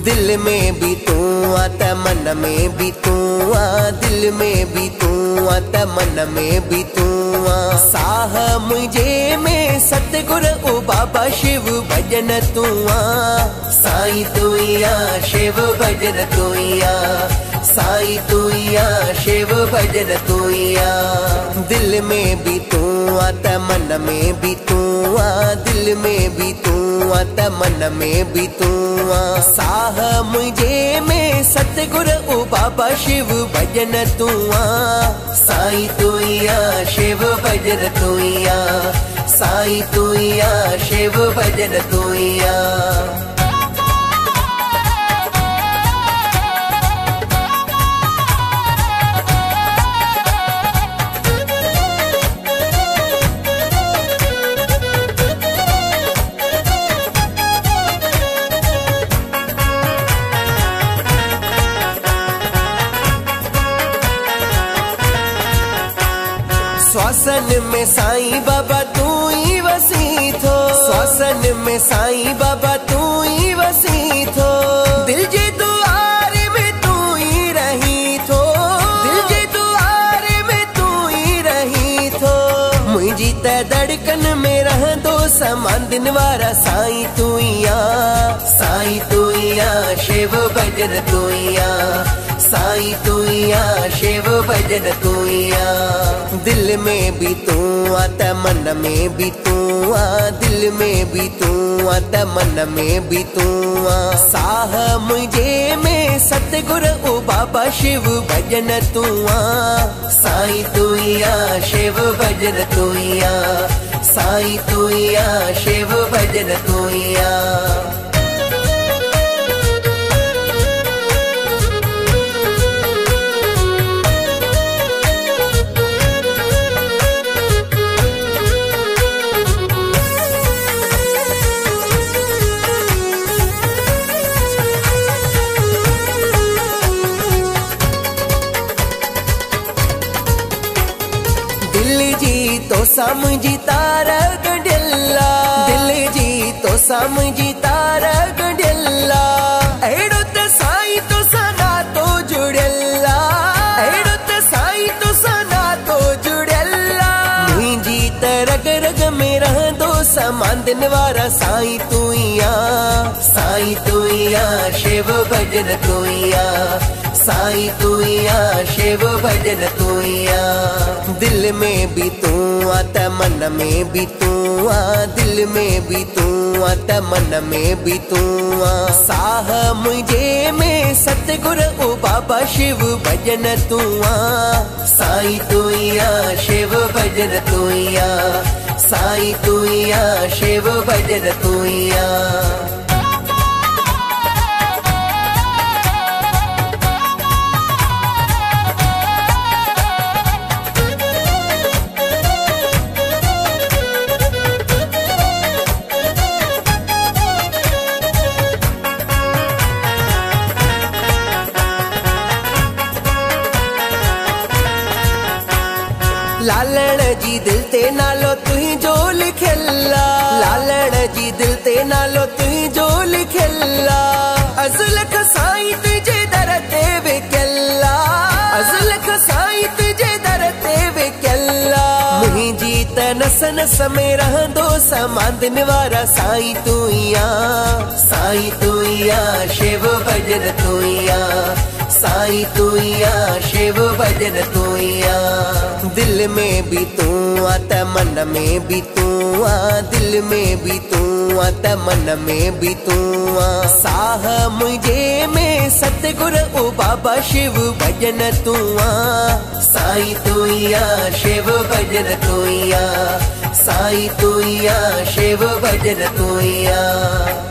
दिल में भी तू आ तमन्ना में भी तू आ, दिल में भी तू आ तमन्ना में भी तू आ। साह मुझे में सतगुर ओ बाबा शिव भजन तू आ, साईं तू आ शिव भजन तू आ, साईं तू आ शिव भजन तू आ। दिल में भी तू आ तमन्ना में भी तू आ, दिल में भी तू आ तमन्ना में भी तू आ। साह मुझे में सतगुर ओ बाबा शिव भजन तू आ, साईं तू आ शिव भजन तू आ, साईं तू आ शिव भजन तू आ। श्वासन में साईं बाबा तू ही वसी थो, श्वासन में साईं बाबा तू ही वसी थो। दिल जे दुआरे में तू ही रही थो, दिल जे दुआरे में तू ही रही थो। मुझी त धड़कन में रह दो समान दिन वारा साईं तू ही आ, साईं तू ही आ शिव भजन तू ही आ, साईं तू आ शिव भजन तू आ। दिल में भी तू आ तमन्ना में भी तू आ, दिल में भी तू आ तमन्ना में भी तू आ। साह मुझे में सतगुर ओ बाबा शिव भजन तू आ, साईं तू आ शिव भजन तू आ, साईं तू आ शिव भजन तू आ। दिल जी तो समझी तारा गडियल्ला, दिल जी तो समझी तारा गडियल्ला। एड़ो त साईं तो सना तो जुड़ियल्ला, एड़ो त साईं तो सना तो जुड़ियल्ला। मुझी त रग रग में रहंदो समान दिन वारा साईं तू आ, साईं तू आ शिव भजन तू आ, साईं तू आ शिव भजन तू आ। दिल में भी तू आ तमन्ना में भी तू आ, दिल में भी तू आ तमन्ना में भी तू आ। साह मुझे में सतगुर ओ बाबा शिव भजन तू आ, साईं तू आ शिव भजन तू आ, साईं तू आ शिव भजन तू आ। लालण जी दिल ते नालो तुही जो लिखियल्ला, लालण जी दिल ते नालो तुही जो लिखियल्ला। अज़लख साईं तुझे दर ते विकियल्ला, अज़लख साईं तुझे दर ते विकियल्ला। मुंहिंजी त नस नस में रहंदो समान दिन वारा साईं तू आ, साईं तू आ शिव भजन तू आ, साईं तू आ शिव भजन तू आ। दिल में भी तू आ तमन्ना में भी तू आ, दिल में भी तू आ तमन्ना में भी तू आ। साह मुझे में सतगुर ओ बाबा शिव भजन तू आ, साईं तू आ शिव भजन तू आ, साईं तू आ शिव भजन तू आ।